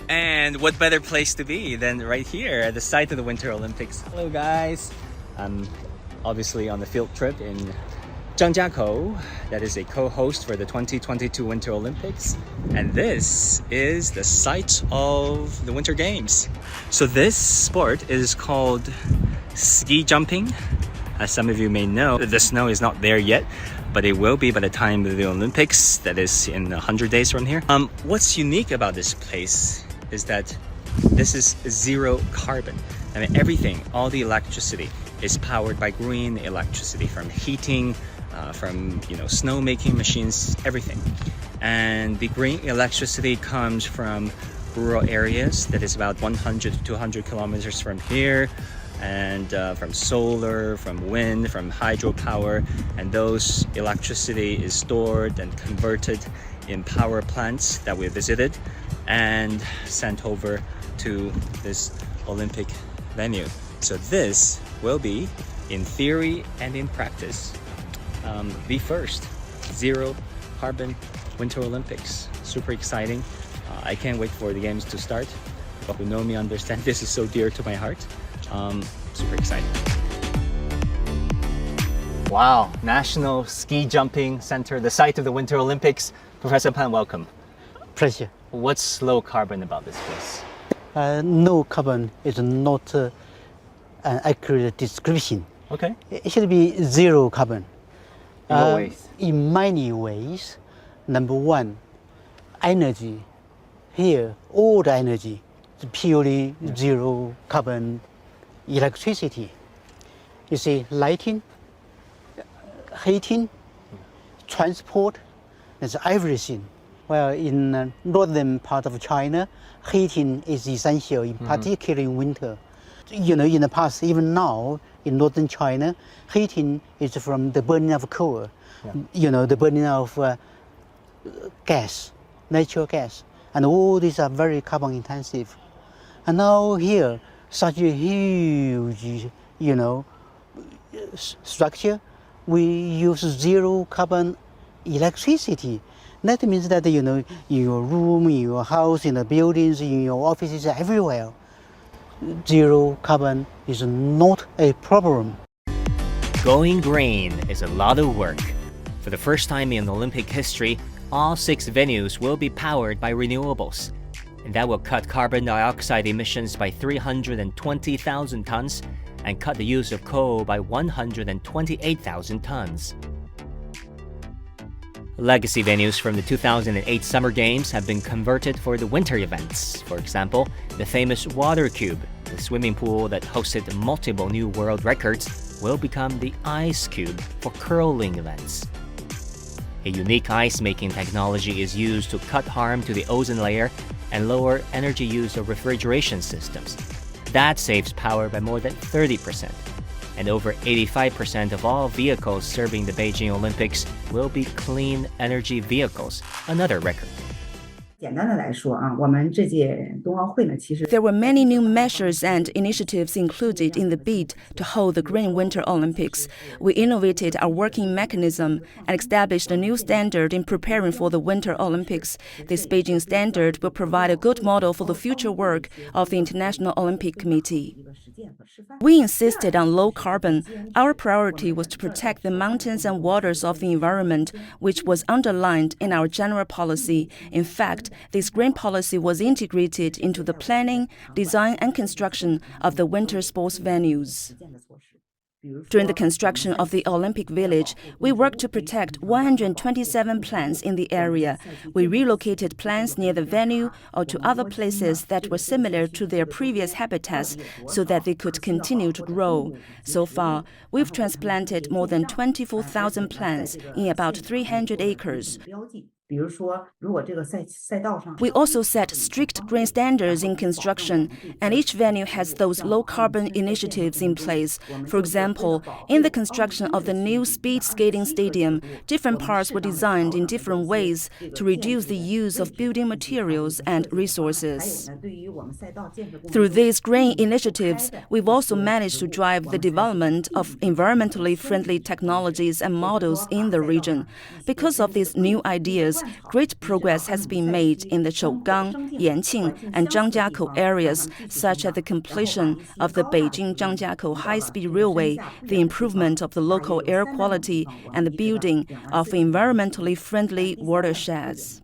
And what better place to be than right here at the site of the Winter Olympics. Hello guys. I'm obviously on the field trip in Zhangjiakou. That is a co-host for the 2022 Winter Olympics. And this is the site of the Winter Games. So this sport is called ski jumping. As some of you may know, the snow is not there yet, but it will be by the time of the Olympics, that is in 100 days from here. What's unique about this place is that this is zero carbon. I mean, everything, all the electricity is powered by green electricity, from heating, from snow making machines, everything. And the green electricity comes from rural areas that is about 100 to 200 kilometers from here, and from solar, from wind, from hydropower, and those electricity is stored and converted in power plants that we visited and sent over to this Olympic venue. So this will be, in theory and in practice, the first zero carbon Winter Olympics. Super exciting. I can't wait for the games to start. But who know me understand this is so dear to my heart. Super exciting. Wow, National Ski Jumping Center, the site of the Winter Olympics. Professor Pan, welcome. Pleasure. What's low carbon about this place? No carbon is not an accurate description. Okay. It should be zero carbon. In what ways? In many ways. Number one, energy. Here, all the energy is purely zero carbon electricity. You see, lighting, heating, transport, that's everything. Well, in the northern part of China, heating is essential, in particular in winter. In the past, even now, in northern China, heating is from the burning of coal, the burning of gas, natural gas. And all these are very carbon intensive. And now here, such a huge, structure, we use zero carbon electricity. That means that, in your room, in your house, in the buildings, in your offices, everywhere, zero carbon is not a problem. Going green is a lot of work. For the first time in Olympic history, all 6 venues will be powered by renewables. And that will cut carbon dioxide emissions by 320,000 tons and cut the use of coal by 128,000 tons. Legacy venues from the 2008 Summer Games have been converted for the winter events. For example, the famous Water Cube, the swimming pool that hosted multiple new world records, will become the Ice Cube for curling events. A unique ice-making technology is used to cut harm to the ozone layer and lower energy use of refrigeration systems. That saves power by more than 30%. And over 85% of all vehicles serving the Beijing Olympics will be clean energy vehicles, another record. There were many new measures and initiatives included in the bid to hold the Green Winter Olympics. We innovated our working mechanism and established a new standard in preparing for the Winter Olympics. This Beijing standard will provide a good model for the future work of the International Olympic Committee. We insisted on low carbon. Our priority was to protect the mountains and waters of the environment, which was underlined in our general policy. In fact, this green policy was integrated into the planning, design, and construction of the winter sports venues. During the construction of the Olympic Village, we worked to protect 127 plants in the area. We relocated plants near the venue or to other places that were similar to their previous habitats so that they could continue to grow. So far, we've transplanted more than 24,000 plants in about 300 acres. We also set strict green standards in construction, and each venue has those low-carbon initiatives in place. For example, in the construction of the new speed skating stadium, different parts were designed in different ways to reduce the use of building materials and resources. Through these green initiatives, we've also managed to drive the development of environmentally friendly technologies and models in the region. Because of these new ideas, great progress has been made in the Shougang, Yanqing, and Zhangjiakou areas, such as the completion of the Beijing-Zhangjiakou high-speed railway, the improvement of the local air quality, and the building of environmentally friendly watersheds.